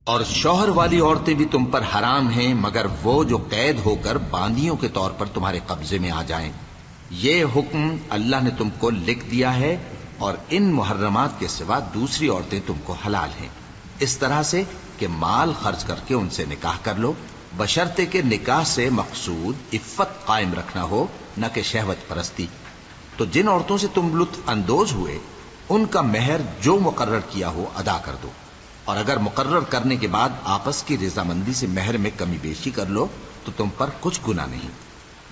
اور شوہر والی عورتیں بھی تم پر حرام ہیں مگر وہ جو قید ہو کر باندیوں کے طور پر تمہارے قبضے میں آ جائیں۔ یہ حکم اللہ نے تم کو لکھ دیا ہے، اور ان محرمات کے سوا دوسری عورتیں تم کو حلال ہیں، اس طرح سے کہ مال خرچ کر کے ان سے نکاح کر لو، بشرطے کہ نکاح سے مقصود عفت قائم رکھنا ہو، نہ کہ شہوت پرستی۔ تو جن عورتوں سے تم لطف اندوز ہوئے ان کا مہر جو مقرر کیا ہو ادا کر دو، اور اگر مقرر کرنے کے بعد آپس کی رضامندی سے مہر میں کمی بیشی کر لو تو تم پر کچھ گناہ نہیں۔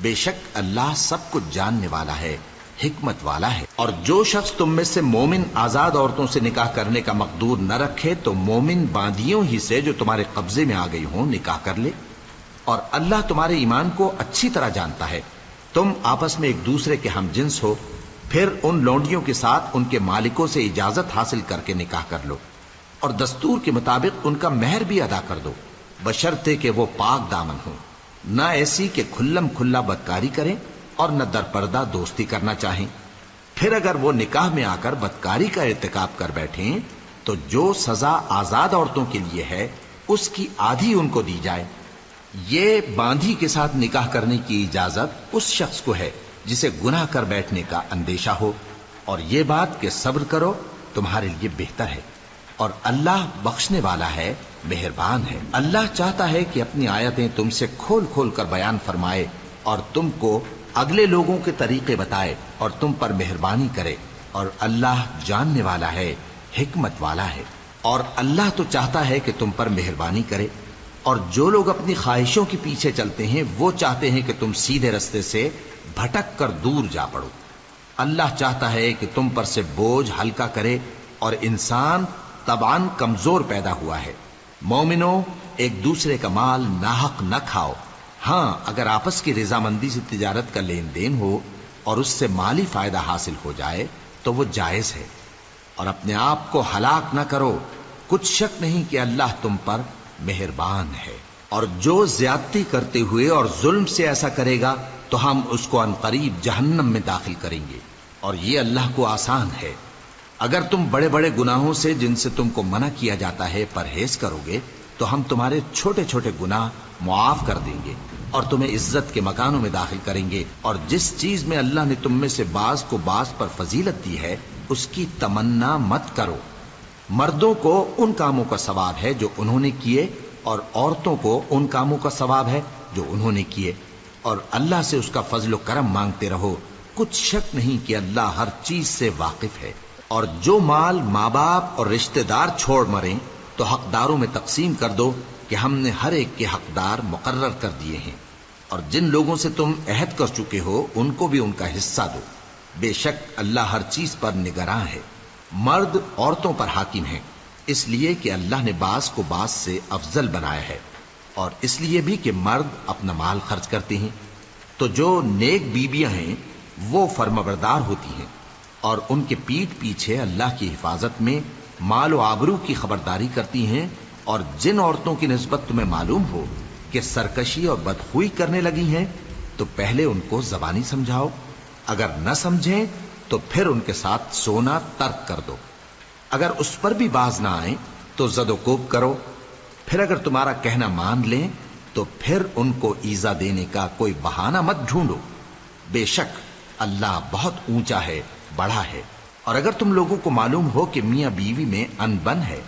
بے شک اللہ سب کچھ جاننے والا ہے، حکمت والا ہے۔ اور جو شخص تم میں سے مومن آزاد عورتوں سے نکاح کرنے کا مقدور نہ رکھے تو مومن باندیوں ہی سے جو تمہارے قبضے میں آ گئی ہوں نکاح کر لے، اور اللہ تمہارے ایمان کو اچھی طرح جانتا ہے۔ تم آپس میں ایک دوسرے کے ہم جنس ہو، پھر ان لونڈیوں کے ساتھ ان کے مالکوں سے اجازت حاصل کر کے نکاح کر لو، اور دستور کے مطابق ان کا مہر بھی ادا کر دو، بشرطے کہ وہ پاک دامن ہوں، نہ ایسی کہ کھلم کھلا بدکاری کریں اور نہ درپردہ دوستی کرنا چاہیں۔ پھر اگر وہ نکاح میں آ کر بدکاری کا ارتکاب کر بیٹھیں تو جو سزا آزاد عورتوں کے لیے ہے اس کی آدھی ان کو دی جائے۔ یہ باندھی کے ساتھ نکاح کرنے کی اجازت اس شخص کو ہے جسے گناہ کر بیٹھنے کا اندیشہ ہو، اور یہ بات کہ صبر کرو تمہارے لیے بہتر ہے، اور اللہ بخشنے والا ہے، مہربان ہے۔ اللہ چاہتا ہے کہ اپنی آیتیں تم سے کھول کھول کر بیان فرمائے اور تم کو اگلے لوگوں کے طریقے بتائے اور تم پر مہربانی کرے، اور اللہ جاننے والا ہے، حکمت والا ہے۔ اور اللہ تو چاہتا ہے کہ تم پر مہربانی کرے، اور جو لوگ اپنی خواہشوں کے پیچھے چلتے ہیں وہ چاہتے ہیں کہ تم سیدھے رستے سے بھٹک کر دور جا پڑو۔ اللہ چاہتا ہے کہ تم پر سے بوجھ ہلکا کرے، اور انسان طبعاً کمزور پیدا ہوا ہے۔ مومنوں، ایک دوسرے کا مال ناحق نہ کھاؤ۔ ہاں، اگر آپس کی رضامندی سے تجارت کا لین دین ہو اور اس سے مالی فائدہ حاصل ہو جائے تو وہ جائز ہے، اور اپنے آپ کو ہلاک نہ کرو، کچھ شک نہیں کہ اللہ تم پر مہربان ہے۔ اور جو زیادتی کرتے ہوئے اور ظلم سے ایسا کرے گا تو ہم اس کو عنقریب جہنم میں داخل کریں گے، اور یہ اللہ کو آسان ہے۔ اگر تم بڑے بڑے گناہوں سے جن سے تم کو منع کیا جاتا ہے پرہیز کرو گے تو ہم تمہارے چھوٹے چھوٹے گناہ معاف کر دیں گے اور تمہیں عزت کے مکانوں میں داخل کریں گے۔ اور جس چیز میں اللہ نے تم میں سے بعض کو بعض پر فضیلت دی ہے اس کی تمنا مت کرو۔ مردوں کو ان کاموں کا ثواب ہے جو انہوں نے کیے، اور عورتوں کو ان کاموں کا ثواب ہے جو انہوں نے کیے، اور اللہ سے اس کا فضل و کرم مانگتے رہو، کچھ شک نہیں کہ اللہ ہر چیز سے واقف ہے۔ اور جو مال ماں باپ اور رشتہ دار چھوڑ مریں تو حقداروں میں تقسیم کر دو کہ ہم نے ہر ایک کے حقدار مقرر کر دیے ہیں، اور جن لوگوں سے تم عہد کر چکے ہو ان کو بھی ان کا حصہ دو، بے شک اللہ ہر چیز پر نگراں ہے۔ مرد عورتوں پر حاکم ہیں، اس لیے کہ اللہ نے بعض کو بعض سے افضل بنایا ہے، اور اس لیے بھی کہ مرد اپنا مال خرچ کرتے ہیں۔ تو جو نیک بیویاں ہیں وہ فرمانبردار ہوتی ہیں، اور ان کے پیٹھ پیچھے اللہ کی حفاظت میں مال و آبرو کی خبرداری کرتی ہیں۔ اور جن عورتوں کی نسبت تمہیں معلوم ہو کہ سرکشی اور بدخوئی کرنے لگی ہیں تو پہلے ان کو زبانی سمجھاؤ، اگر نہ سمجھیں تو پھر ان کے ساتھ سونا ترک کر دو۔ اگر اس پر بھی باز نہ آئیں تو زد و کوب کرو، پھر اگر تمہارا کہنا مان لیں تو پھر ان کو ایذا دینے کا کوئی بہانہ مت ڈھونڈو، بے شک اللہ بہت اونچا ہے، بڑا ہے۔ اور اگر تم لوگوں کو معلوم ہو کہ میاں بیوی میں انبن ہے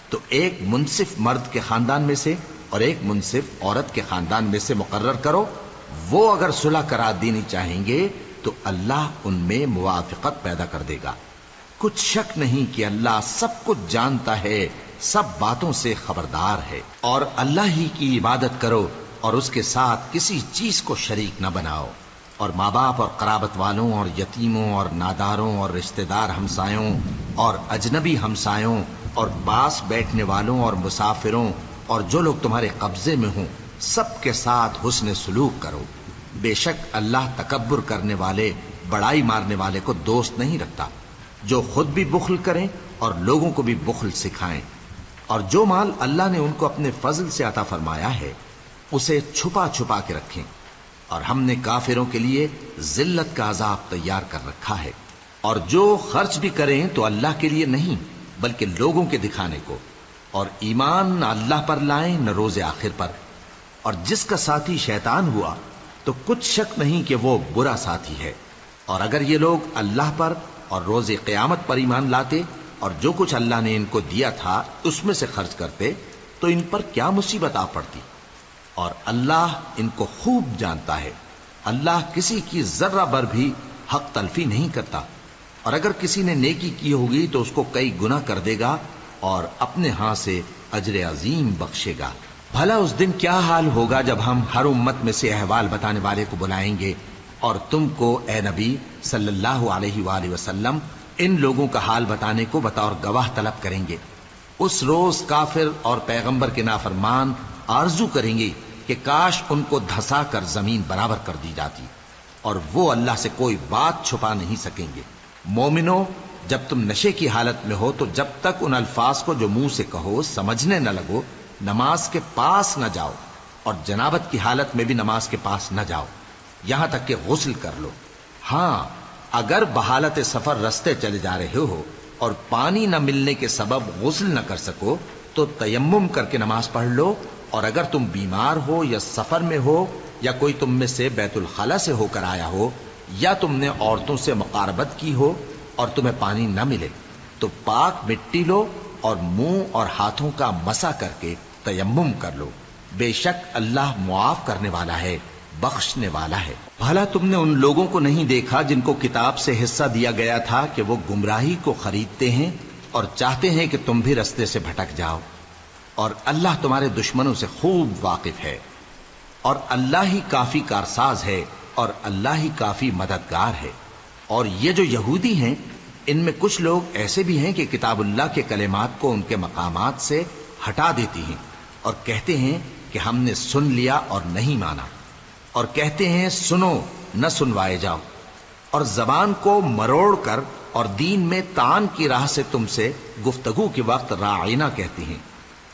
تو ایک منصف مرد کے خاندان میں سے اور ایک منصف عورت کے خاندان میں سے مقرر کرو، وہ اگر صلح کرا دینی چاہیں گے تو اللہ ان میں موافقت پیدا کر دے گا۔ کچھ شک نہیں کہ اللہ سب کچھ جانتا ہے، سب باتوں سے خبردار ہے۔ اور اللہ ہی کی عبادت کرو اور اس کے ساتھ کسی چیز کو شریک نہ بناؤ، اور ماں باپ اور قرابت والوں اور یتیموں اور ناداروں اور رشتہ دار ہمسایوں اور اجنبی ہمسایوں اور پاس بیٹھنے والوں اور مسافروں اور جو لوگ تمہارے قبضے میں ہوں سب کے ساتھ حسن سلوک کرو، بے شک اللہ تکبر کرنے والے، بڑائی مارنے والے کو دوست نہیں رکھتا۔ جو خود بھی بخل کریں اور لوگوں کو بھی بخل سکھائیں، اور جو مال اللہ نے ان کو اپنے فضل سے عطا فرمایا ہے اسے چھپا چھپا کے رکھیں، اور ہم نے کافروں کے لیے ذلت کا عذاب تیار کر رکھا ہے۔ اور جو خرچ بھی کریں تو اللہ کے لیے نہیں بلکہ لوگوں کے دکھانے کو، اور ایمان نہ اللہ پر لائیں نہ روز آخر پر، اور جس کا ساتھی شیطان ہوا تو کچھ شک نہیں کہ وہ برا ساتھی ہے۔ اور اگر یہ لوگ اللہ پر اور روز قیامت پر ایمان لاتے اور جو کچھ اللہ نے ان کو دیا تھا اس میں سے خرچ کرتے تو ان پر کیا مصیبت آ پڑتی، اور اللہ ان کو خوب جانتا ہے۔ اللہ کسی کی ذرہ بر بھی حق تلفی نہیں کرتا، اور اگر کسی نے نیکی کی ہوگی تو اس کو کئی گنا کر دے گا اور اپنے ہاں سے اجر عظیم بخشے گا۔ بھلا اس دن کیا حال ہوگا جب ہم ہر امت میں سے احوال بتانے والے کو بلائیں گے اور تم کو اے نبی صلی اللہ علیہ وآلہ وسلم ان لوگوں کا حال بتانے کو بطور گواہ طلب کریں گے۔ اس روز کافر اور پیغمبر کے نافرمان آرزو کریں گے کہ کاش ان کو دھسا کر زمین برابر کر دی جاتی، اور وہ اللہ سے کوئی بات چھپا نہیں سکیں گے۔ مومنو، جب تم نشے کی حالت میں ہو تو جب تک ان الفاظ کو جو منہ سے کہو سمجھنے نہ لگو نماز کے پاس نہ جاؤ، اور جنابت کی حالت میں بھی نماز کے پاس نہ جاؤ یہاں تک کہ غسل کر لو۔ ہاں، اگر بحالت سفر رستے چلے جا رہے ہو اور پانی نہ ملنے کے سبب غسل نہ کر سکو تو تیمم کر کے نماز پڑھ لو، اور اگر تم بیمار ہو یا سفر میں ہو یا کوئی تم میں سے بیت الخلا سے ہو کر آیا ہو یا تم نے عورتوں سے مقاربت کی ہو اور تمہیں پانی نہ ملے تو پاک مٹی لو اور منہ اور ہاتھوں کا مسح کر کے تیمم کر لو، بے شک اللہ معاف کرنے والا ہے، بخشنے والا ہے۔ بھلا تم نے ان لوگوں کو نہیں دیکھا جن کو کتاب سے حصہ دیا گیا تھا کہ وہ گمراہی کو خریدتے ہیں اور چاہتے ہیں کہ تم بھی رستے سے بھٹک جاؤ، اور اللہ تمہارے دشمنوں سے خوب واقف ہے، اور اللہ ہی کافی کارساز ہے اور اللہ ہی کافی مددگار ہے۔ اور یہ جو یہودی ہیں ان میں کچھ لوگ ایسے بھی ہیں کہ کتاب اللہ کے کلمات کو ان کے مقامات سے ہٹا دیتی ہیں اور کہتے ہیں کہ ہم نے سن لیا اور نہیں مانا، اور کہتے ہیں سنو نہ سنوائے جاؤ، اور زبان کو مروڑ کر اور دین میں طعن کی راہ سے تم سے گفتگو کے وقت راعینا کہتی ہیں،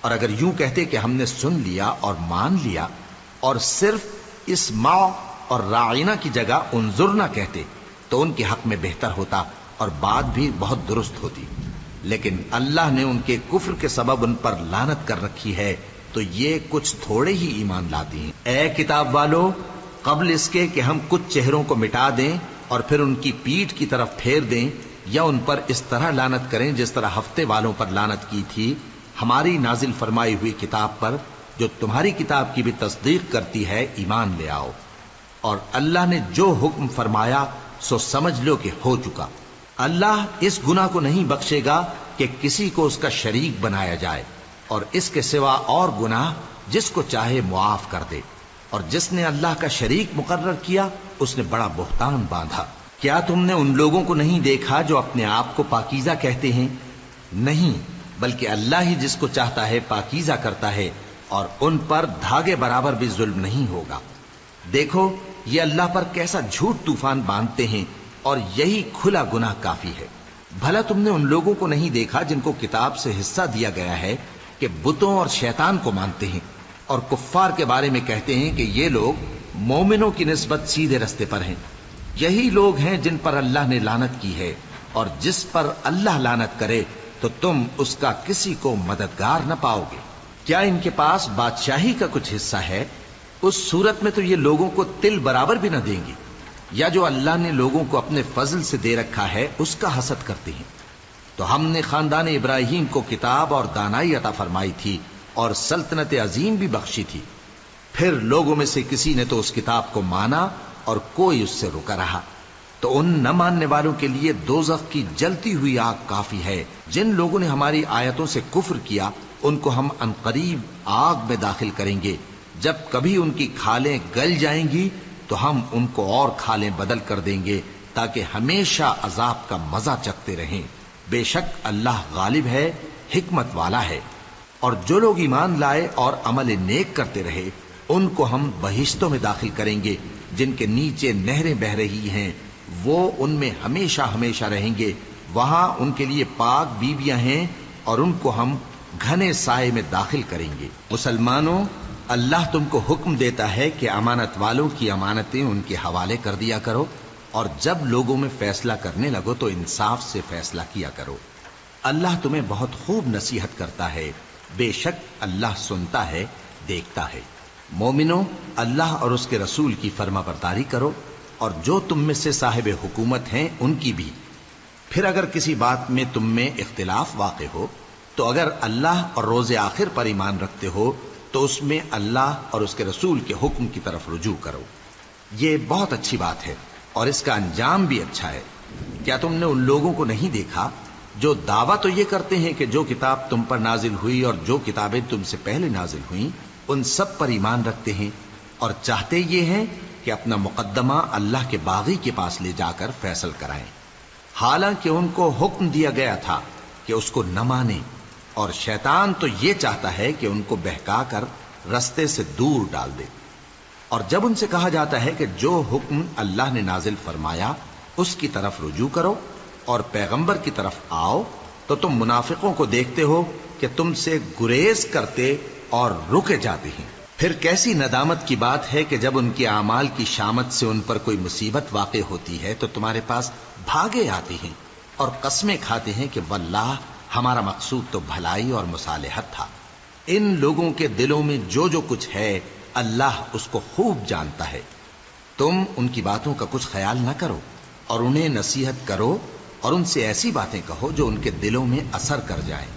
اور اگر یوں کہتے کہ ہم نے سن لیا اور مان لیا اور صرف اسمع اور راعینا کی جگہ انظرنا کہتے تو ان کے حق میں بہتر ہوتا اور بات بھی بہت درست ہوتی، لیکن اللہ نے ان کے کفر کے سبب ان پر لعنت کر رکھی ہے تو یہ کچھ تھوڑے ہی ایمان لاتی ہیں۔ اے کتاب والو، قبل اس کے کہ ہم کچھ چہروں کو مٹا دیں اور پھر ان کی پیٹھ کی طرف پھیر دیں یا ان پر اس طرح لعنت کریں جس طرح ہفتے والوں پر لعنت کی تھی، ہماری نازل فرمائی ہوئی کتاب پر جو تمہاری کتاب کی بھی تصدیق کرتی ہے ایمان لے آؤ، اور اللہ نے جو حکم فرمایا سو سمجھ لو کہ ہو چکا۔ اللہ اس گناہ کو نہیں بخشے گا کہ کسی کو اس کا شریک بنایا جائے، اور اس کے سوا اور گناہ جس کو چاہے معاف کر دے، اور جس نے اللہ کا شریک مقرر کیا اس نے بڑا بہتان باندھا۔ کیا تم نے ان لوگوں کو نہیں دیکھا جو اپنے آپ کو پاکیزہ کہتے ہیں؟ نہیں، بلکہ اللہ ہی جس کو چاہتا ہے پاکیزہ کرتا ہے، اور ان پر دھاگے برابر بھی ظلم نہیں ہوگا۔ دیکھو یہ اللہ پر کیسا جھوٹ طوفان باندھتے ہیں، اور یہی کھلا گناہ کافی ہے۔ بھلا تم نے ان لوگوں کو نہیں دیکھا جن کو کتاب سے حصہ دیا گیا ہے کہ بتوں اور شیطان کو مانتے ہیں اور کفار کے بارے میں کہتے ہیں کہ یہ لوگ مومنوں کی نسبت سیدھے رستے پر ہیں؟ یہی لوگ ہیں جن پر اللہ نے لعنت کی ہے، اور جس پر اللہ لعنت کرے تو تم اس کا کسی کو مددگار نہ پاؤ گے۔ کیا ان کے پاس بادشاہی کا کچھ حصہ ہے؟ اس صورت میں تو یہ لوگوں کو تل برابر بھی نہ دیں گے، یا جو اللہ نے لوگوں کو اپنے فضل سے دے رکھا ہے اس کا حسد کرتے ہیں۔ تو ہم نے خاندان ابراہیم کو کتاب اور دانائی عطا فرمائی تھی اور سلطنت عظیم بھی بخشی تھی، پھر لوگوں میں سے کسی نے تو اس کتاب کو مانا اور کوئی اس سے رکا رہا، تو ان نہ ماننے والوں کے لیے دوزخ کی جلتی ہوئی آگ کافی ہے۔ جن لوگوں نے ہماری آیتوں سے کفر کیا ان کو ہم عنقریب آگ میں داخل کریں گے، جب کبھی ان کی کھالیں گل جائیں گی تو ہم ان کو اور کھالیں بدل کر دیں گے تاکہ ہمیشہ عذاب کا مزہ چکھتے رہیں۔ بے شک اللہ غالب ہے، حکمت والا ہے۔ اور جو لوگ ایمان لائے اور عمل نیک کرتے رہے ان کو ہم بہشتوں میں داخل کریں گے جن کے نیچے نہریں بہ رہی ہیں، وہ ان میں ہمیشہ ہمیشہ رہیں گے، وہاں ان کے لیے پاک بیویاں ہیں اور ان کو ہم گھنے سائے میں داخل کریں گے۔ مسلمانوں، اللہ تم کو حکم دیتا ہے کہ امانت والوں کی امانتیں ان کے حوالے کر دیا کرو، اور جب لوگوں میں فیصلہ کرنے لگو تو انصاف سے فیصلہ کیا کرو۔ اللہ تمہیں بہت خوب نصیحت کرتا ہے، بے شک اللہ سنتا ہے، دیکھتا ہے۔ مومنو، اللہ اور اس کے رسول کی فرما برداری کرو، اور جو تم میں سے صاحب حکومت ہیں ان کی بھی۔ پھر اگر کسی بات میں تم میں اختلاف واقع ہو تو اگر اللہ اور روز آخر پر ایمان رکھتے ہو تو اس میں اللہ اور اس کے رسول کے حکم کی طرف رجوع کرو۔ یہ بہت اچھی بات ہے اور اس کا انجام بھی اچھا ہے۔ کیا تم نے ان لوگوں کو نہیں دیکھا جو دعویٰ تو یہ کرتے ہیں کہ جو کتاب تم پر نازل ہوئی اور جو کتابیں تم سے پہلے نازل ہوئیں ان سب پر ایمان رکھتے ہیں، اور چاہتے یہ ہیں کہ اپنا مقدمہ اللہ کے باغی کے پاس لے جا کر فیصل کرائیں، حالانکہ ان کو حکم دیا گیا تھا کہ اس کو نہ مانیں، اور شیطان تو یہ چاہتا ہے کہ ان کو بہکا کر رستے سے دور ڈال دے۔ اور جب ان سے کہا جاتا ہے کہ جو حکم اللہ نے نازل فرمایا اس کی طرف رجوع کرو اور پیغمبر کی طرف آؤ، تو تم منافقوں کو دیکھتے ہو کہ تم سے گریز کرتے اور رکے جاتے ہیں۔ پھر کیسی ندامت کی بات ہے کہ جب ان کے اعمال کی شامت سے ان پر کوئی مصیبت واقع ہوتی ہے تو تمہارے پاس بھاگے آتے ہیں اور قسمیں کھاتے ہیں کہ واللہ ہمارا مقصود تو بھلائی اور مصالحت تھا۔ ان لوگوں کے دلوں میں جو جو کچھ ہے اللہ اس کو خوب جانتا ہے۔ تم ان کی باتوں کا کچھ خیال نہ کرو اور انہیں نصیحت کرو اور ان سے ایسی باتیں کہو جو ان کے دلوں میں اثر کر جائیں۔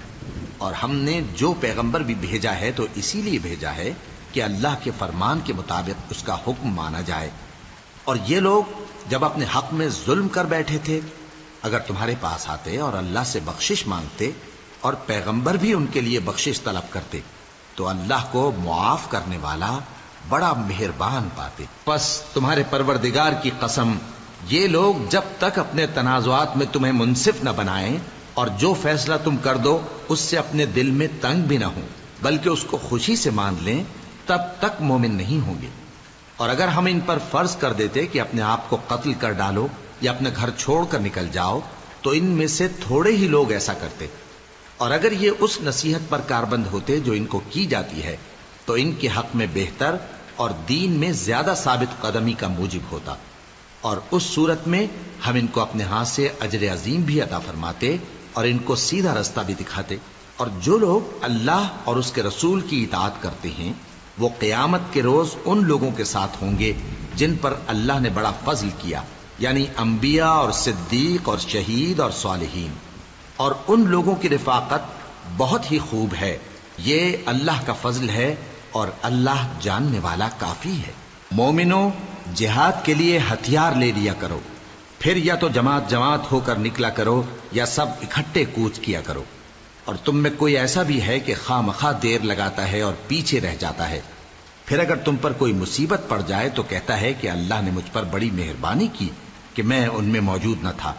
اور ہم نے جو پیغمبر بھی بھیجا ہے تو اسی لیے بھیجا ہے کہ اللہ کے فرمان کے مطابق اس کا حکم مانا جائے۔ اور یہ لوگ جب اپنے حق میں ظلم کر بیٹھے تھے، اگر تمہارے پاس آتے اور اللہ سے بخشش مانگتے اور پیغمبر بھی ان کے لیے بخشش طلب کرتے تو اللہ کو معاف کرنے والا بڑا مہربان پاتے۔ پس تمہارے پروردگار کی قسم، یہ لوگ جب تک اپنے تنازعات میں تمہیں منصف نہ بنائیں اور جو فیصلہ تم کر دو اس سے اپنے دل میں تنگ بھی نہ ہوں بلکہ اس کو خوشی سے مان لیں، تب تک مومن نہیں ہوں گے۔ اور اگر ہم ان پر فرض کر دیتے کہ اپنے آپ کو قتل کر ڈالو یا اپنے گھر چھوڑ کر نکل جاؤ تو ان میں سے تھوڑے ہی لوگ ایسا کرتے، اور اگر یہ اس نصیحت پر کاربند ہوتے جو ان کو کی جاتی ہے تو ان کے حق میں بہتر اور دین میں زیادہ ثابت قدمی کا موجب ہوتا، اور اس صورت میں ہم ان کو اپنے ہاتھ سے اجر عظیم بھی عطا فرماتے اور ان کو سیدھا رستہ بھی دکھاتے۔ اور جو لوگ اللہ اور اس کے رسول کی اطاعت کرتے ہیں وہ قیامت کے روز ان لوگوں کے ساتھ ہوں گے جن پر اللہ نے بڑا فضل کیا، یعنی انبیاء اور صدیق اور شہید اور صالحین، اور ان لوگوں کی رفاقت بہت ہی خوب ہے۔ یہ اللہ کا فضل ہے اور اللہ جاننے والا کافی ہے۔ مومنو، جہاد کے لیے ہتھیار لے لیا کرو، پھر یا تو جماعت جماعت ہو کر نکلا کرو یا سب اکٹھے کوچ کیا کرو۔ اور تم میں کوئی ایسا بھی ہے کہ خواہ مخواہ دیر لگاتا ہے اور پیچھے رہ جاتا ہے، پھر اگر تم پر کوئی مصیبت پڑ جائے تو کہتا ہے کہ اللہ نے مجھ پر بڑی مہربانی کی کہ میں ان میں موجود نہ تھا۔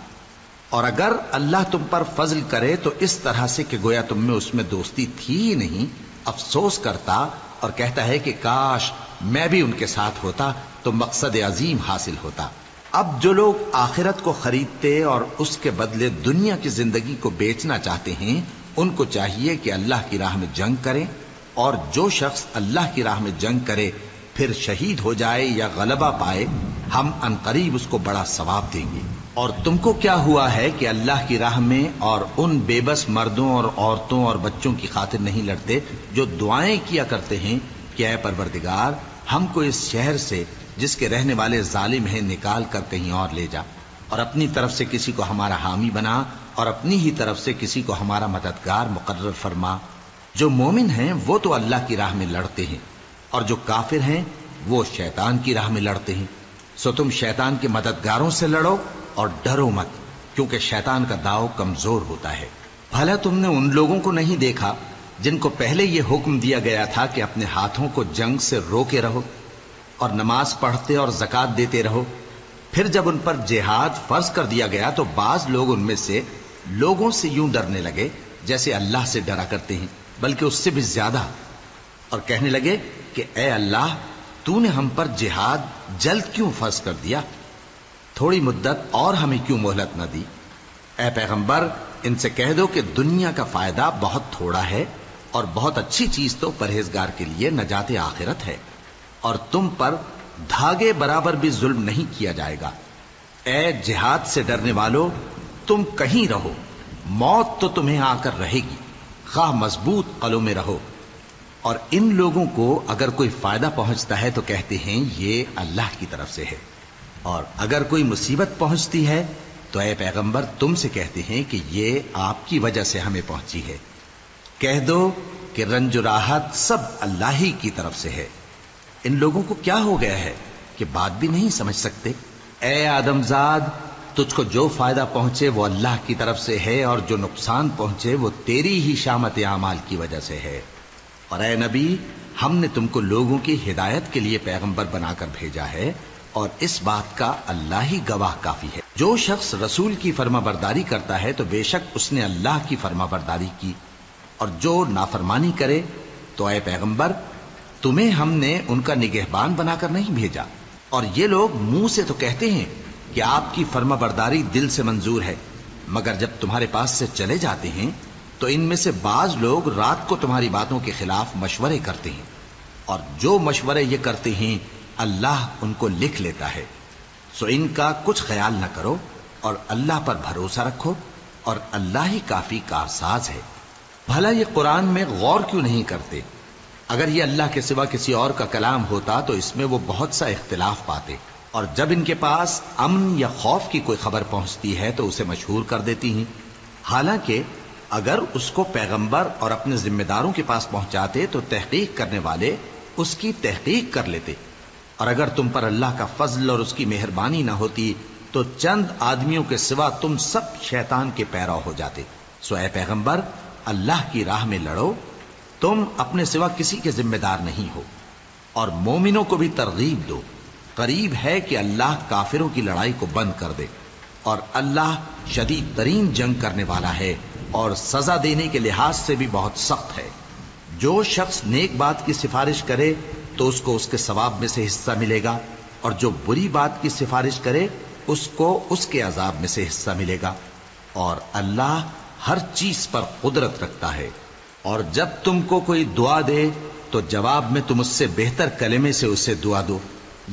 اور اگر اللہ تم پر فضل کرے تو اس طرح سے کہ گویا تم میں اس میں دوستی تھی ہی نہیں، افسوس کرتا اور کہتا ہے کہ کاش میں بھی ان کے ساتھ ہوتا تو مقصد عظیم حاصل ہوتا۔ اب جو لوگ آخرت کو خریدتے اور اس کے بدلے دنیا کی زندگی کو بیچنا چاہتے ہیں ان کو چاہیے کہ اللہ کی راہ میں جنگ کریں، اور جو شخص اللہ کی راہ میں جنگ کرے پھر شہید ہو جائے یا غلبہ پائے ہم عنقریب اس کو بڑا ثواب دیں گے۔ اور تم کو کیا ہوا ہے کہ اللہ کی راہ میں اور ان بے بس مردوں اور عورتوں اور بچوں کی خاطر نہیں لڑتے جو دعائیں کیا کرتے ہیں کہ اے پروردگار ہم کو اس شہر سے جس کے رہنے والے ظالم ہیں نکال کر کہیں اور لے جا، اور اپنی طرف سے کسی کو ہمارا حامی بنا اور اپنی ہی طرف سے کسی کو ہمارا مددگار مقرر فرما۔ جو مومن ہیں وہ تو اللہ کی راہ میں لڑتے ہیں اور جو کافر ہیں وہ شیطان کی راہ میں لڑتے ہیں، سو تم شیطان کے مددگاروں سے لڑو اور ڈرو مت، کیونکہ شیطان کا داؤ کمزور ہوتا ہے۔ بھلا تم نے ان لوگوں کو نہیں دیکھا جن کو پہلے یہ حکم دیا گیا تھا کہ اپنے ہاتھوں کو جنگ سے روکے رہو اور نماز پڑھتے اور زکوٰۃ دیتے رہو، پھر جب ان پر جہاد فرض کر دیا گیا تو بعض لوگ ان میں سے لوگوں سے یوں ڈرنے لگے جیسے اللہ سے ڈرا کرتے ہیں، بلکہ اس سے بھی زیادہ، اور کہنے لگے کہ اے اللہ تو نے ہم پر جہاد جلد کیوں فرض کر دیا؟ تھوڑی مدت اور ہمیں کیوں مہلت نہ دی؟ اے پیغمبر ان سے کہہ دو کہ دنیا کا فائدہ بہت تھوڑا ہے اور بہت اچھی چیز تو پرہیزگار کے لیے نجات آخرت ہے، اور تم پر دھاگے برابر بھی ظلم نہیں کیا جائے گا۔ اے جہاد سے ڈرنے والو، تم کہیں رہو، موت تو تمہیں آ کر رہے گی، خواہ مضبوط قلعوں میں رہو. اور ان لوگوں کو اگر کوئی فائدہ پہنچتا ہے تو کہتے ہیں یہ اللہ کی طرف سے ہے، اور اگر کوئی مصیبت پہنچتی ہے تو اے پیغمبر تم سے کہتے ہیں کہ یہ آپ کی وجہ سے ہمیں پہنچی ہے. کہہ دو کہ رنج و راحت سب اللہ ہی کی طرف سے ہے. ان لوگوں کو کیا ہو گیا ہے کہ بات بھی نہیں سمجھ سکتے؟ اے آدم زاد، تجھ کو جو فائدہ پہنچے وہ اللہ کی طرف سے ہے، اور جو نقصان پہنچے وہ تیری ہی شامت اعمال کی وجہ سے ہے. اور اے نبی، ہم نے تم کو لوگوں کی ہدایت کے لیے پیغمبر بنا کر بھیجا ہے، اور اس بات کا اللہ ہی گواہ کافی ہے. جو شخص رسول کی فرما برداری کرتا ہے تو بے شک اس نے اللہ کی فرما برداری کی، اور جو نافرمانی کرے تو اے پیغمبر تمہیں ہم نے ان کا نگہبان بنا کر نہیں بھیجا. اور یہ لوگ منہ سے تو کہتے ہیں کہ آپ کی فرما برداری دل سے منظور ہے، مگر جب تمہارے پاس سے چلے جاتے ہیں تو ان میں سے بعض لوگ رات کو تمہاری باتوں کے خلاف مشورے کرتے ہیں، اور جو مشورے یہ کرتے ہیں اللہ ان کو لکھ لیتا ہے. سو ان کا کچھ خیال نہ کرو اور اللہ پر بھروسہ رکھو، اور اللہ ہی کافی کارساز ہے. بھلا یہ قرآن میں غور کیوں نہیں کرتے؟ اگر یہ اللہ کے سوا کسی اور کا کلام ہوتا تو اس میں وہ بہت سا اختلاف پاتے، اور جب ان کے پاس امن یا خوف کی کوئی خبر پہنچتی ہے تو اسے مشہور کر دیتی ہیں. حالانکہ اگر اس کو پیغمبر اور اپنے ذمہ داروں کے پاس پہنچاتے تو تحقیق کرنے والے اس کی تحقیق کر لیتے. اور اگر تم پر اللہ کا فضل اور اس کی مہربانی نہ ہوتی تو چند آدمیوں کے سوا تم سب شیطان کے پیرو ہو جاتے. سو اے پیغمبر اللہ کی راہ میں لڑو، تم اپنے سوا کسی کے ذمہ دار نہیں ہو. اور مومنوں کو بھی ترغیب دو، قریب ہے کہ اللہ کافروں کی لڑائی کو بند کر دے، اور اللہ شدید ترین جنگ کرنے والا ہے اور سزا دینے کے لحاظ سے بھی بہت سخت ہے. جو شخص نیک بات کی سفارش کرے تو اس کو اس کے ثواب میں سے حصہ ملے گا، اور جو بری بات کی سفارش کرے اس کو اس کے عذاب میں سے حصہ ملے گا. اور اللہ ہر چیز پر قدرت رکھتا ہے. اور جب تم کو کوئی دعا دے تو جواب میں تم اس سے بہتر کلمے سے اسے دعا دو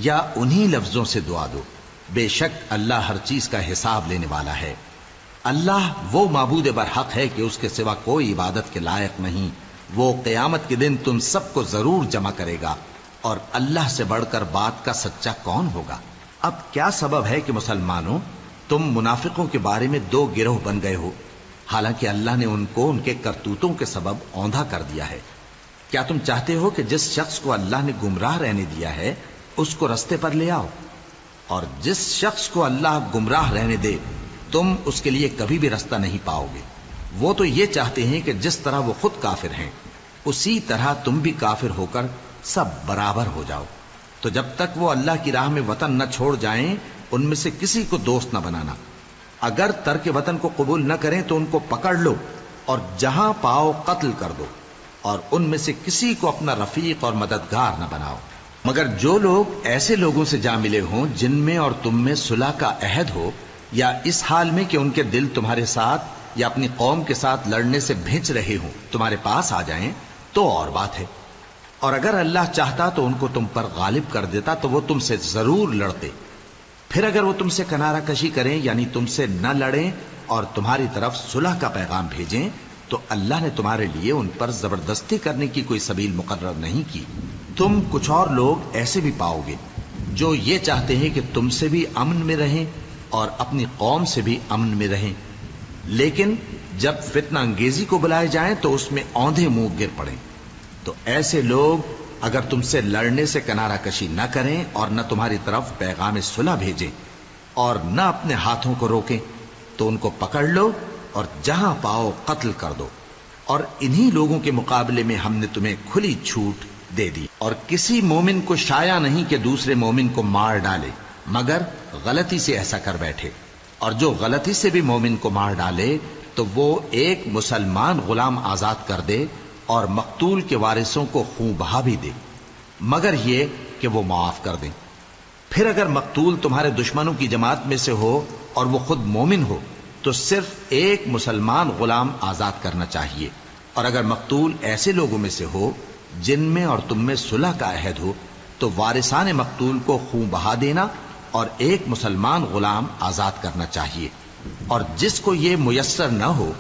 یا انہی لفظوں سے دعا دو. بے شک اللہ ہر چیز کا حساب لینے والا ہے. اللہ وہ معبود برحق ہے کہ اس کے سوا کوئی عبادت کے لائق نہیں. وہ قیامت کے دن تم سب کو ضرور جمع کرے گا، اور اللہ سے بڑھ کر بات کا سچا کون ہوگا؟ اب کیا سبب ہے کہ مسلمانوں تم منافقوں کے بارے میں دو گروہ بن گئے ہو، حالانکہ اللہ نے ان کو ان کے کرتوتوں کے سبب اوندھا کر دیا ہے؟ کیا تم چاہتے ہو کہ جس شخص کو اللہ نے گمراہ رہنے دیا ہے اس کو رستے پر لے آؤ، اور جس شخص کو اللہ گمراہ رہنے دے تم اس کے لیے کبھی بھی رستہ نہیں پاؤ گے؟ وہ تو یہ چاہتے ہیں کہ جس طرح وہ خود کافر ہیں اسی طرح تم بھی کافر ہو کر سب برابر ہو جاؤ. تو جب تک وہ اللہ کی راہ میں وطن نہ چھوڑ جائیں ان میں سے کسی کو دوست نہ بنانا. اگر ترک وطن کو قبول نہ کریں تو ان کو پکڑ لو اور جہاں پاؤ قتل کر دو، اور ان میں سے کسی کو اپنا رفیق اور مددگار نہ بناؤ. مگر جو لوگ ایسے لوگوں سے جا ملے ہوں جن میں اور تم میں صلح کا عہد ہو، یا اس حال میں کہ ان کے دل تمہارے ساتھ یا اپنی قوم کے ساتھ لڑنے سے بھنچ رہے ہوں، تمہارے پاس آ جائیں تو اور بات ہے. اور اگر اللہ چاہتا تو ان کو تم پر غالب کر دیتا تو وہ تم سے ضرور لڑتے. پھر اگر وہ تم سے کنارہ کشی کریں یعنی تم سے نہ لڑیں اور تمہاری طرف صلح کا پیغام بھیجیں تو اللہ نے تمہارے لیے ان پر زبردستی کرنے کی کوئی سبیل مقرر نہیں کی. تم کچھ اور لوگ ایسے بھی پاؤ گے جو یہ چاہتے ہیں کہ تم سے بھی امن میں رہیں اور اپنی قوم سے بھی امن میں رہیں، لیکن جب فتنہ انگیزی کو بلائے جائیں تو اس میں اوندھے منہ گر پڑیں. تو ایسے لوگ اگر تم سے لڑنے سے کنارہ کشی نہ کریں اور نہ تمہاری طرف پیغام صلح بھیجیں اور نہ اپنے ہاتھوں کو روکیں تو ان کو پکڑ لو اور جہاں پاؤ قتل کر دو. اور انہی لوگوں کے مقابلے میں ہم نے تمہیں کھلی چھوٹ دے دی، اور کسی مومن کو شایع نہیں کہ دوسرے مومن کو مار ڈالے مگر غلطی سے ایسا کر بیٹھے. اور جو غلطی سے بھی مومن کو مار ڈالے تو وہ ایک مسلمان غلام آزاد کر دے اور مقتول کے وارثوں کو خون بہا بھی دے، مگر یہ کہ وہ معاف کر دیں. پھر اگر مقتول تمہارے دشمنوں کی جماعت میں سے ہو اور وہ خود مومن ہو تو صرف ایک مسلمان غلام آزاد کرنا چاہیے. اور اگر مقتول ایسے لوگوں میں سے ہو جن میں اور تم میں صلح کا عہد ہو تو وارثان مقتول کو خون بہا دینا اور ایک مسلمان غلام آزاد کرنا چاہیے. اور جس کو یہ میسر نہ ہو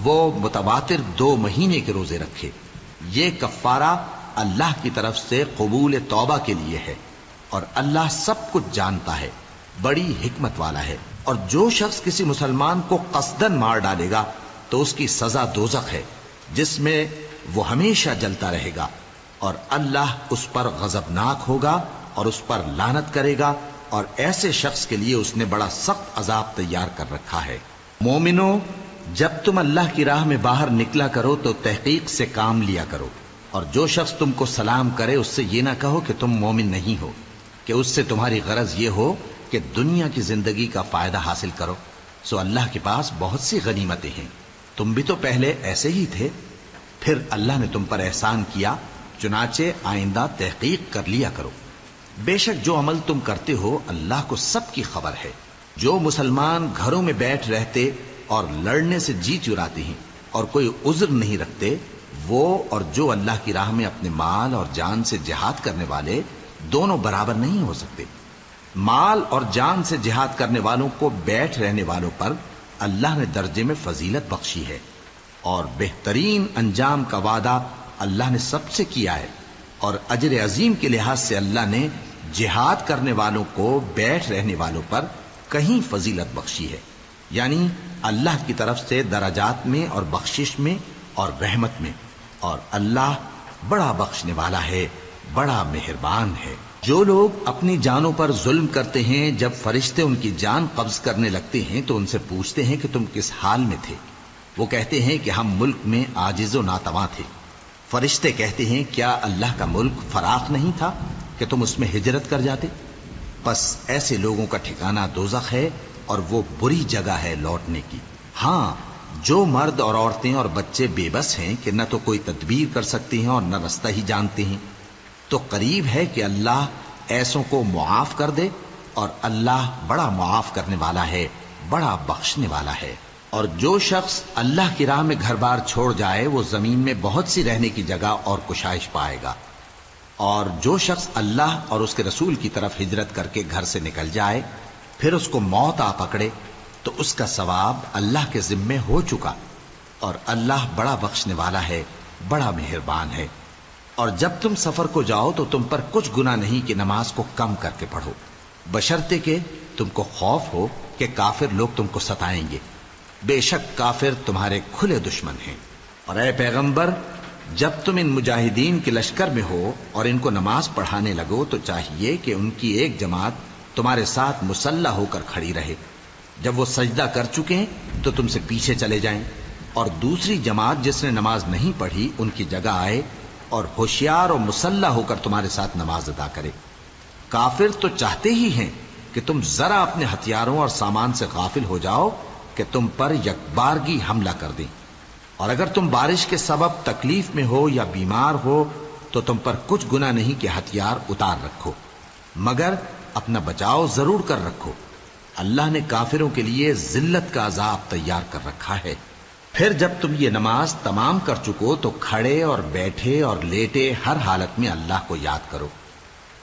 وہ متواتر 2 مہینے کے روزے رکھے. یہ کفارہ اللہ کی طرف سے قبول توبہ کے لیے ہے، اور اللہ سب کچھ جانتا ہے، بڑی حکمت والا ہے. اور جو شخص کسی مسلمان کو قصدن مار ڈالے گا تو اس کی سزا دوزخ ہے، جس میں وہ ہمیشہ جلتا رہے گا، اور اللہ اس پر غضبناک ہوگا اور اس پر لعنت کرے گا، اور ایسے شخص کے لیے اس نے بڑا سخت عذاب تیار کر رکھا ہے. مومنو، جب تم اللہ کی راہ میں باہر نکلا کرو تو تحقیق سے کام لیا کرو، اور جو شخص تم کو سلام کرے اس سے یہ نہ کہو کہ تم مومن نہیں ہو، کہ اس سے تمہاری غرض یہ ہو کہ دنیا کی زندگی کا فائدہ حاصل کرو. سو اللہ کے پاس بہت سی غنیمتیں ہیں، تم بھی تو پہلے ایسے ہی تھے، پھر اللہ نے تم پر احسان کیا، چنانچہ آئندہ تحقیق کر لیا کرو. بے شک جو عمل تم کرتے ہو اللہ کو سب کی خبر ہے. جو مسلمان گھروں میں بیٹھ رہتے اور لڑنے سے جی چراتے ہیں اور کوئی عذر نہیں رکھتے، وہ اور جو اللہ کی راہ میں اپنے مال اور جان سے جہاد کرنے والے دونوں برابر نہیں ہو سکتے. مال اور جان سے جہاد کرنے والوں کو بیٹھ رہنے والوں پر اللہ نے درجے میں فضیلت بخشی ہے، اور بہترین انجام کا وعدہ اللہ نے سب سے کیا ہے. اور اجر عظیم کے لحاظ سے اللہ نے جہاد کرنے والوں کو بیٹھ رہنے والوں پر کہیں فضیلت بخشی ہے، یعنی اللہ کی طرف سے درجات میں اور بخشش میں اور رحمت میں. اور اللہ بڑا بخشنے والا ہے، بڑا مہربان ہے. جو لوگ اپنی جانوں پر ظلم کرتے ہیں، جب فرشتے ان کی جان قبض کرنے لگتے ہیں تو ان سے پوچھتے ہیں کہ تم کس حال میں تھے؟ وہ کہتے ہیں کہ ہم ملک میں عاجز و ناتواں تھے. فرشتے کہتے ہیں کیا اللہ کا ملک فراخ نہیں تھا کہ تم اس میں ہجرت کر جاتے؟ بس ایسے لوگوں کا ٹھکانہ دوزخ ہے، اور وہ بری جگہ ہے لوٹنے کی. ہاں، جو مرد اور عورتیں اور بچے بے بس ہیں کہ نہ تو کوئی تدبیر کر سکتے ہیں اور نہ رستہ ہی جانتے ہیں، تو قریب ہے کہ اللہ ایسوں کو معاف کر دے، اور اللہ بڑا معاف کرنے والا ہے، بڑا بخشنے والا ہے. اور جو شخص اللہ کی راہ میں گھر بار چھوڑ جائے وہ زمین میں بہت سی رہنے کی جگہ اور کشائش پائے گا. اور جو شخص اللہ اور اس کے رسول کی طرف ہجرت کر کے گھر سے نکل جائے پھر اس کو موت آ پکڑے تو اس کا ثواب اللہ کے ذمے ہو چکا، اور اللہ بڑا بخشنے والا ہے، بڑا مہربان ہے. اور جب تم سفر کو جاؤ تو تم پر کچھ گناہ نہیں کہ نماز کو کم کر کے پڑھو، بشرطے کہ تم کو خوف ہو کہ کافر لوگ تم کو ستائیں گے. بے شک کافر تمہارے کھلے دشمن ہیں. اور اے پیغمبر، جب تم ان مجاہدین کے لشکر میں ہو اور ان کو نماز پڑھانے لگو تو چاہیے کہ ان کی ایک جماعت تمہارے ساتھ مسلح ہو کر کھڑی رہے. جب وہ سجدہ کر چکے تو تم سے پیچھے چلے جائیں، اور دوسری جماعت جس نے نماز نہیں پڑھی ان کی جگہ آئے اور ہوشیار اور مسلح ہو کر تمہارے ساتھ نماز ادا کرے. کافر تو چاہتے ہی ہیں کہ تم ذرا اپنے ہتھیاروں اور سامان سے غافل ہو جاؤ کہ تم پر یکبارگی حملہ کر دیں. اور اگر تم بارش کے سبب تکلیف میں ہو یا بیمار ہو تو تم پر کچھ گناہ نہیں کہ ہتھیار اتار رکھو، مگر اپنا بچاؤ ضرور کر رکھو. اللہ نے کافروں کے لیے ذلت کا عذاب تیار کر رکھا ہے. پھر جب تم یہ نماز تمام کر چکو تو کھڑے اور بیٹھے اور لیٹے ہر حالت میں اللہ کو یاد کرو.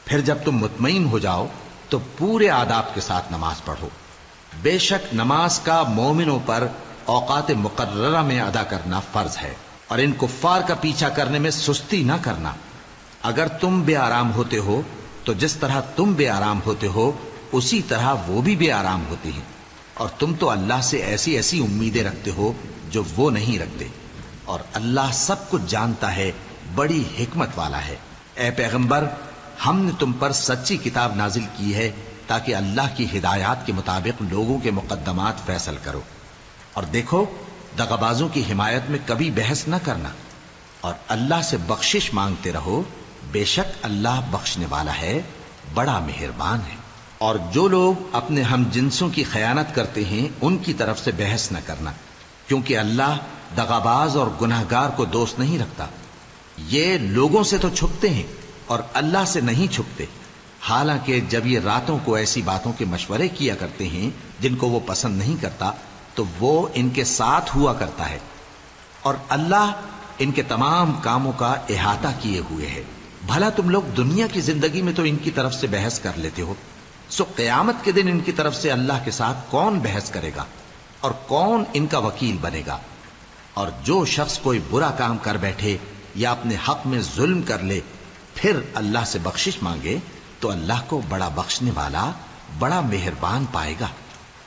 پھر جب تم مطمئن ہو جاؤ تو پورے آداب کے ساتھ نماز پڑھو. بے شک نماز کا مومنوں پر اوقات مقررہ میں ادا کرنا فرض ہے، اور ان کفار کا پیچھا کرنے میں سستی نہ کرنا. اگر تم بے آرام ہوتے ہو تو جس طرح تم بے آرام ہوتے ہو اسی طرح وہ بھی بے آرام ہوتے ہیں، اور تم تو اللہ سے ایسی ایسی امیدیں رکھتے ہو جو وہ نہیں رکھتے، اور اللہ سب کچھ جانتا ہے، بڑی حکمت والا ہے. اے پیغمبر، ہم نے تم پر سچی کتاب نازل کی ہے تاکہ اللہ کی ہدایات کے مطابق لوگوں کے مقدمات فیصل کرو. اور دیکھو، دغابازوں کی حمایت میں کبھی بحث نہ کرنا، اور اللہ سے بخشش مانگتے رہو. بے شک اللہ بخشنے والا ہے، بڑا مہربان ہے. اور جو لوگ اپنے ہم جنسوں کی خیانت کرتے ہیں ان کی طرف سے بحث نہ کرنا، کیونکہ اللہ دغاباز اور گناہگار کو دوست نہیں رکھتا. یہ لوگوں سے تو چھپتے ہیں اور اللہ سے نہیں چھپتے، حالانکہ جب یہ راتوں کو ایسی باتوں کے مشورے کیا کرتے ہیں جن کو وہ پسند نہیں کرتا تو وہ ان کے ساتھ ہوا کرتا ہے، اور اللہ ان کے تمام کاموں کا احاطہ کیے ہوئے ہے. بھلا تم لوگ دنیا کی زندگی میں تو ان کی طرف سے بحث کر لیتے ہو، سو قیامت کے دن ان کی طرف سے اللہ کے ساتھ کون بحث کرے گا اور کون ان کا وکیل بنے گا؟ اور جو شخص کوئی برا کام کر بیٹھے یا اپنے حق میں ظلم کر لے پھر اللہ سے بخشش مانگے تو اللہ کو بڑا بخشنے والا بڑا مہربان پائے گا.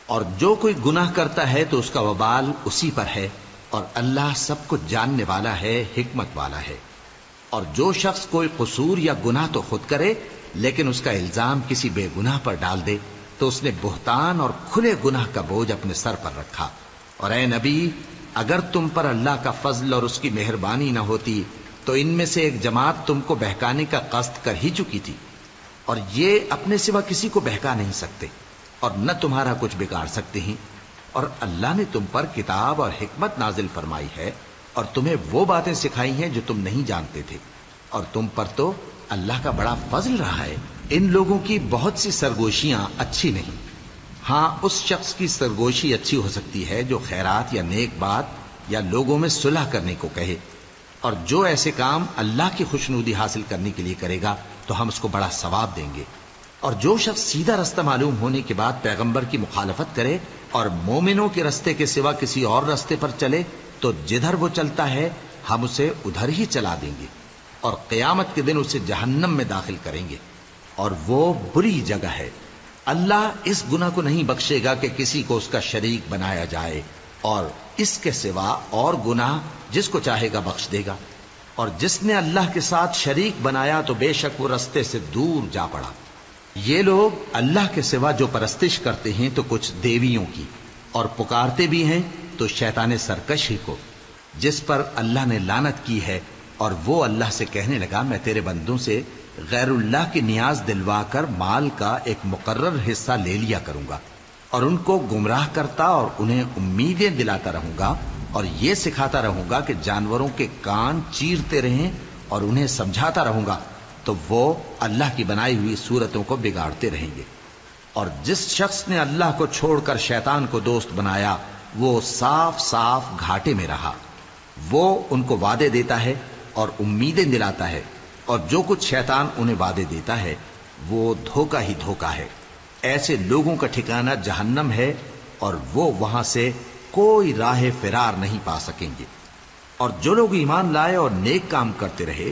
اور جو کوئی گناہ کرتا ہے تو اس کا وبال اسی پر ہے، اور اللہ سب کچھ جاننے والا ہے، حکمت والا ہے. اور جو شخص کوئی قصور یا گناہ تو خود کرے لیکن اس کا الزام کسی بے گناہ پر ڈال دے تو اس نے بہتان اور کھلے گناہ کا بوجھ اپنے سر پر رکھا. اور اے نبی، اگر تم پر اللہ کا فضل اور اس کی مہربانی نہ ہوتی تو ان میں سے ایک جماعت تم کو بہکانے کا قصد کر ہی چکی تھی، اور یہ اپنے سوا کسی کو بہکا نہیں سکتے اور نہ تمہارا کچھ بگاڑ سکتے ہیں. اور اللہ نے تم پر کتاب اور حکمت نازل فرمائی ہے اور تمہیں وہ باتیں سکھائی ہیں جو تم نہیں جانتے تھے، اور تم پر تو اللہ کا بڑا فضل رہا ہے. ان لوگوں کی بہت سی سرگوشیاں اچھی نہیں. ہاں، اس شخص کی سرگوشی اچھی ہو سکتی ہے جو خیرات یا نیک بات یا لوگوں میں صلح کرنے کو کہے، اور جو ایسے کام اللہ کی خوشنودی حاصل کرنے کے لیے کرے گا تو ہم اس کو بڑا ثواب دیں گے. اور جو شخص سیدھا رستہ معلوم ہونے کے بعد پیغمبر کی مخالفت کرے اور مومنوں کے رستے کے سوا کسی اور رستے پر چلے تو جدھر وہ چلتا ہے ہم اسے ادھر ہی چلا دیں گے، اور قیامت کے دن اسے جہنم میں داخل کریں گے، اور وہ بری جگہ ہے. اللہ اس گناہ کو نہیں بخشے گا کہ کسی کو اس کا شریک بنایا جائے، اور اس کے سوا اور گناہ جس کو چاہے گا بخش دے گا. اور جس نے اللہ کے ساتھ شریک بنایا تو بے شک وہ رستے سے دور جا پڑا. یہ لوگ اللہ کے سوا جو پرستش کرتے ہیں تو کچھ دیویوں کی، اور پکارتے بھی ہیں تو شیطان سرکش ہی کو، جس پر اللہ نے لعنت کی ہے. اور وہ اللہ سے کہنے لگا میں تیرے بندوں سے غیر اللہ کی نیاز دلوا کر مال کا ایک مقرر حصہ لے لیا کروں گا، اور ان کو گمراہ کرتا اور انہیں امیدیں دلاتا رہوں گا، اور یہ سکھاتا رہوں گا کہ جانوروں کے کان چیرتے رہیں، اور انہیں سمجھاتا رہوں گا تو وہ اللہ کی بنائی ہوئی صورتوں کو بگاڑتے رہیں گے. اور جس شخص نے اللہ کو چھوڑ کر شیطان کو دوست بنایا وہ صاف صاف گھاٹے میں رہا. وہ ان کو وعدے دیتا ہے اور امیدیں دلاتا ہے، اور جو کچھ شیطان انہیں وعدے دیتا ہے وہ دھوکہ ہی دھوکہ ہے. ایسے لوگوں کا ٹھکانہ جہنم ہے، اور وہ وہاں سے کوئی راہ فرار نہیں پا سکیں گے. اور جو لوگ ایمان لائے اور نیک کام کرتے رہے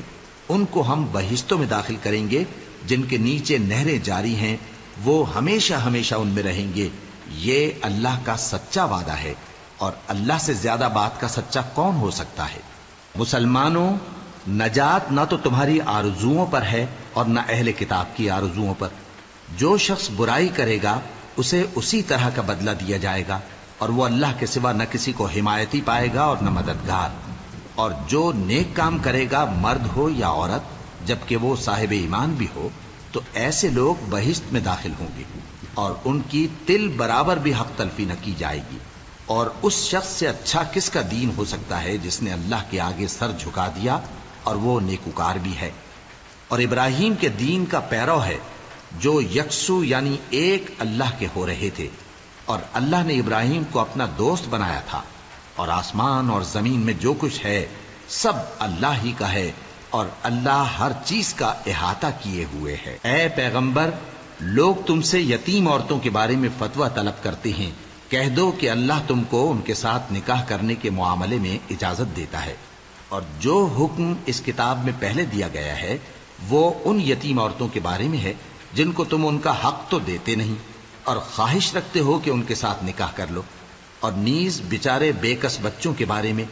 ان کو ہم بہشتوں میں داخل کریں گے جن کے نیچے نہریں جاری ہیں، وہ ہمیشہ ہمیشہ ان میں رہیں گے. یہ اللہ کا سچا وعدہ ہے، اور اللہ سے زیادہ بات کا سچا کون ہو سکتا ہے. مسلمانوں، نجات نہ تو تمہاری آرزوؤں پر ہے اور نہ اہل کتاب کی آرزوؤں پر. جو شخص برائی کرے گا اسے اسی طرح کا بدلہ دیا جائے گا، اور وہ اللہ کے سوا نہ کسی کو حمایتی پائے گا اور نہ مددگار. اور جو نیک کام کرے گا مرد ہو یا عورت جبکہ وہ صاحب ایمان بھی ہو تو ایسے لوگ بہشت میں داخل ہوں گے، اور ان کی تل برابر بھی حق تلفی نہ کی جائے گی. اور اس شخص سے اچھا کس کا دین ہو سکتا ہے جس نے اللہ کے آگے سر جھکا دیا اور وہ نیکوکار بھی ہے اور ابراہیم کے دین کا پیرو ہے جو یکسو یعنی ایک اللہ کے ہو رہے تھے. اور اللہ نے ابراہیم کو اپنا دوست بنایا تھا. اور آسمان اور زمین میں جو کچھ ہے سب اللہ ہی کا ہے، اور اللہ ہر چیز کا احاطہ کیے ہوئے ہے. اے پیغمبر، لوگ تم سے یتیم عورتوں کے بارے میں فتویٰ طلب کرتے ہیں. کہہ دو کہ اللہ تم کو ان کے ساتھ نکاح کرنے کے معاملے میں اجازت دیتا ہے، اور جو حکم اس کتاب میں پہلے دیا گیا ہے وہ ان یتیم عورتوں کے بارے میں ہے جن کو تم ان کا حق تو دیتے نہیں اور خواہش رکھتے ہو کہ ان کے ساتھ نکاح کر لو، اور نیز بیچارے بے کس بچوں کے بارے میں.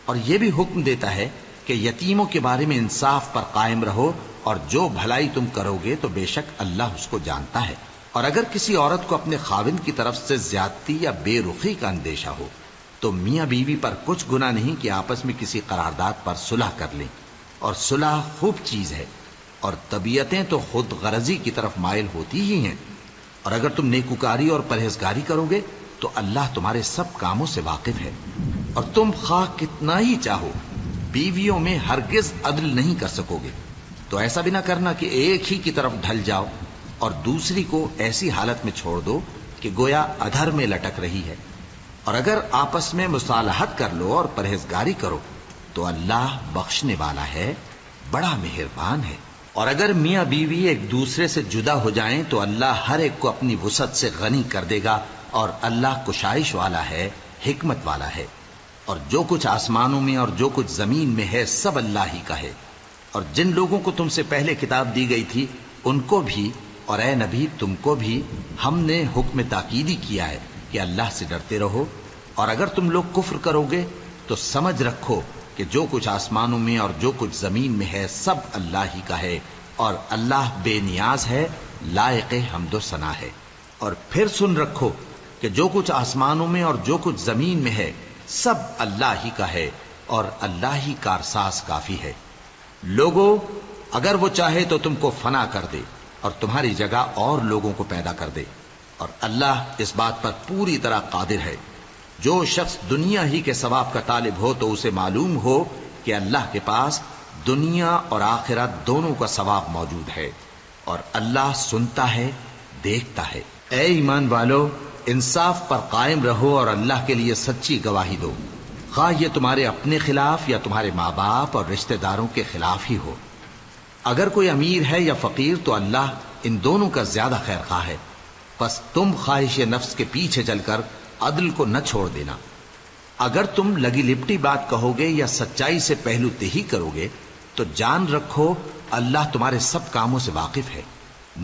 اور یہ بھی حکم دیتا ہے کہ یتیموں کے بارے میں انصاف پر قائم رہو، اور جو بھلائی تم کرو گے تو بے شک اللہ اس کو جانتا ہے. اور اگر کسی عورت کو اپنے خاوند کی طرف سے زیادتی یا بے رخی کا اندیشہ ہو تو میاں بیوی پر کچھ گناہ نہیں کہ آپس میں کسی قرارداد پر صلح کر لیں، اور صلح خوب چیز ہے. اور طبیعتیں تو خود غرضی کی طرف مائل ہوتی ہی ہیں. اور اگر تم نیکوکاری اور پرہیزگاری کرو گے تو اللہ تمہارے سب کاموں سے واقف ہے. اور تم خواہ کتنا ہی چاہو بیویوں میں ہرگز عدل نہیں کر سکو گے. تو ایسا بھی نہ کرنا کہ ایک ہی کی طرف ڈھل جاؤ اور دوسری کو ایسی حالت میں چھوڑ دو کہ گویا ادھر میں لٹک رہی ہے. اور اگر آپس میں مصالحت کر لو اور پرہیزگاری کرو تو اللہ بخشنے والا ہے، بڑا مہربان ہے. اور اگر میاں بیوی ایک دوسرے سے جدا ہو جائیں تو اللہ ہر ایک کو اپنی وسعت سے غنی کر دے گا، اور اللہ کشائش والا ہے، حکمت والا ہے. اور جو کچھ آسمانوں میں اور جو کچھ زمین میں ہے سب اللہ ہی کا ہے۔ اور جن لوگوں کو تم سے پہلے کتاب دی گئی تھی ان کو بھی اور اے نبی تم کو بھی ہم نے حکم تاکیدی کیا ہے کہ اللہ سے ڈرتے رہو، اور اگر تم لوگ کفر کرو گے تو سمجھ رکھو کہ جو کچھ آسمانوں میں اور جو کچھ زمین میں ہے سب اللہ ہی کا ہے، اور اللہ بے نیاز ہے، لائق حمد و ثنا ہے۔ اور پھر سن رکھو کہ جو کچھ آسمانوں میں اور جو کچھ زمین میں ہے سب اللہ ہی کا ہے، اور اللہ ہی کارساز کافی ہے۔ لوگو اگر وہ چاہے تو تم کو فنا کر دے اور تمہاری جگہ اور لوگوں کو پیدا کر دے، اور اللہ اس بات پر پوری طرح قادر ہے۔ جو شخص دنیا ہی کے ثواب کا طالب ہو تو اسے معلوم ہو کہ اللہ کے پاس دنیا اور آخرت دونوں کا ثواب موجود ہے، اور اللہ سنتا ہے، دیکھتا ہے۔ اے ایمان والو، انصاف پر قائم رہو اور اللہ کے لیے سچی گواہی دو، خواہ یہ تمہارے اپنے خلاف یا تمہارے ماں باپ اور رشتہ داروں کے خلاف ہی ہو۔ اگر کوئی امیر ہے یا فقیر تو اللہ ان دونوں کا زیادہ خیر خواہ ہے، پس تم خواہش نفس کے پیچھے چل کر عدل کو نہ چھوڑ دینا۔ اگر تم لگی لپٹی بات کہو گے یا سچائی سے پہلو تہی کرو گے تو جان رکھو اللہ تمہارے سب کاموں سے واقف ہے۔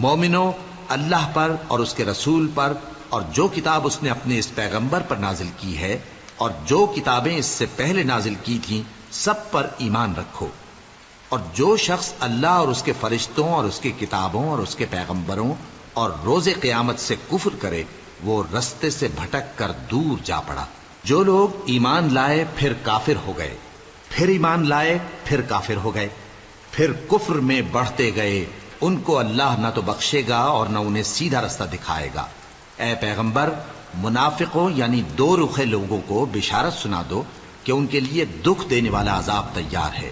مومنو، اللہ پر اور اس کے رسول پر اور جو کتاب اس نے اپنے اس پیغمبر پر نازل کی ہے اور جو کتابیں اس سے پہلے نازل کی تھیں سب پر ایمان رکھو، اور جو شخص اللہ اور اس کے فرشتوں اور اس کی کتابوں اور اس کے پیغمبروں اور روز قیامت سے کفر کرے وہ رستے سے بھٹک کر دور جا پڑا۔ جو لوگ ایمان لائے پھر کافر ہو گئے، پھر ایمان لائے پھر کافر ہو گئے، پھر کفر میں بڑھتے گئے، ان کو اللہ نہ تو بخشے گا اور نہ انہیں سیدھا رستہ دکھائے گا۔ اے پیغمبر، منافقوں یعنی دو رخے لوگوں کو بشارت سنا دو کہ ان کے لیے دکھ دینے والا عذاب تیار ہے۔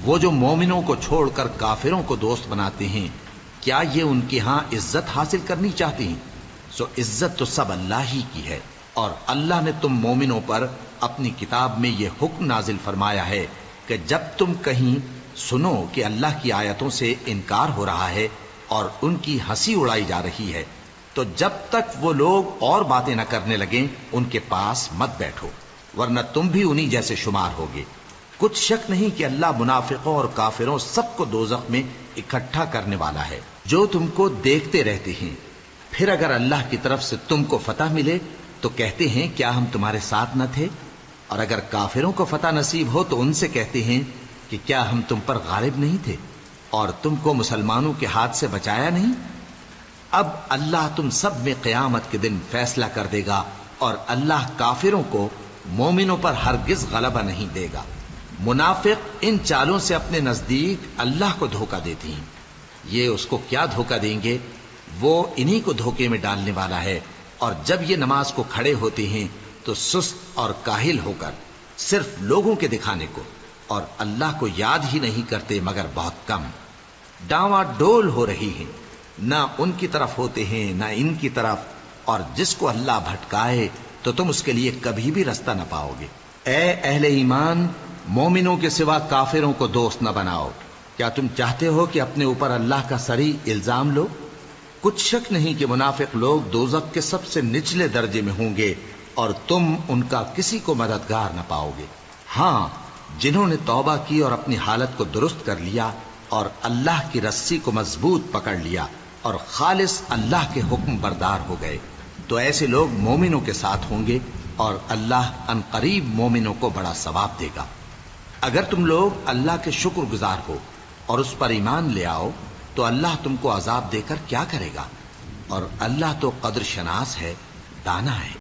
وہ جو مومنوں کو چھوڑ کر کافروں کو دوست بناتے ہیں، کیا یہ ان کے ہاں عزت حاصل کرنی چاہتے ہیں؟ سو عزت تو سب اللہ ہی کی ہے، اور اللہ نے تم مومنوں پر اپنی کتاب میں یہ حکم نازل فرمایا ہے کہ جب تم کہیں سنو کہ اللہ کی آیتوں سے انکار ہو رہا ہے اور ان کی ہنسی اڑائی جا رہی ہے تو جب تک وہ لوگ اور باتیں نہ کرنے لگیں ان کے پاس مت بیٹھو، ورنہ تم بھی انہی جیسے شمار ہوگے۔ کچھ شک نہیں کہ اللہ منافقوں اور کافروں سب کو دوزخ میں اکٹھا کرنے والا ہے۔ جو تم کو دیکھتے رہتے ہیں، پھر اگر اللہ کی طرف سے تم کو فتح ملے تو کہتے ہیں کیا ہم تمہارے ساتھ نہ تھے، اور اگر کافروں کو فتح نصیب ہو تو ان سے کہتے ہیں کہ کیا ہم تم پر غالب نہیں تھے اور تم کو مسلمانوں کے ہاتھ سے بچایا نہیں۔ اب اللہ تم سب میں قیامت کے دن فیصلہ کر دے گا، اور اللہ کافروں کو مومنوں پر ہرگز غلبہ نہیں دے گا۔ منافق ان چالوں سے اپنے نزدیک اللہ کو دھوکہ دیتے ہیں، یہ اس کو کیا دھوکہ دیں گے؟ وہ انہی کو دھوکے میں ڈالنے والا ہے۔ اور جب یہ نماز کو کھڑے ہوتے ہیں تو سست اور کاہل ہو کر صرف لوگوں کے دکھانے کو اور اللہ کو یاد ہی نہیں کرتے مگر بہت کم۔ ڈاواں ڈول ہو رہی ہیں، نہ ان کی طرف ہوتے ہیں نہ ان کی طرف، اور جس کو اللہ بھٹکائے تو تم اس کے لیے کبھی بھی رستہ نہ پاؤ گے۔ اے اہل ایمان، مومنوں کے سوا کافروں کو دوست نہ بناؤ۔ کیا تم چاہتے ہو کہ اپنے اوپر اللہ کا صریح الزام لو؟ کچھ شک نہیں کہ منافق لوگ دوزخ کے سب سے نچلے درجے میں ہوں گے اور تم ان کا کسی کو مددگار نہ پاؤ گے۔ ہاں، جنہوں نے توبہ کی اور اپنی حالت کو درست کر لیا اور اللہ کی رسی کو مضبوط پکڑ لیا اور خالص اللہ کے حکم بردار ہو گئے تو ایسے لوگ مومنوں کے ساتھ ہوں گے، اور اللہ ان قریب مومنوں کو بڑا ثواب دے گا۔ اگر تم لوگ اللہ کے شکر گزار ہو اور اس پر ایمان لے آؤ تو اللہ تم کو عذاب دے کر کیا کرے گا، اور اللہ تو قدر شناس ہے، دانا ہے۔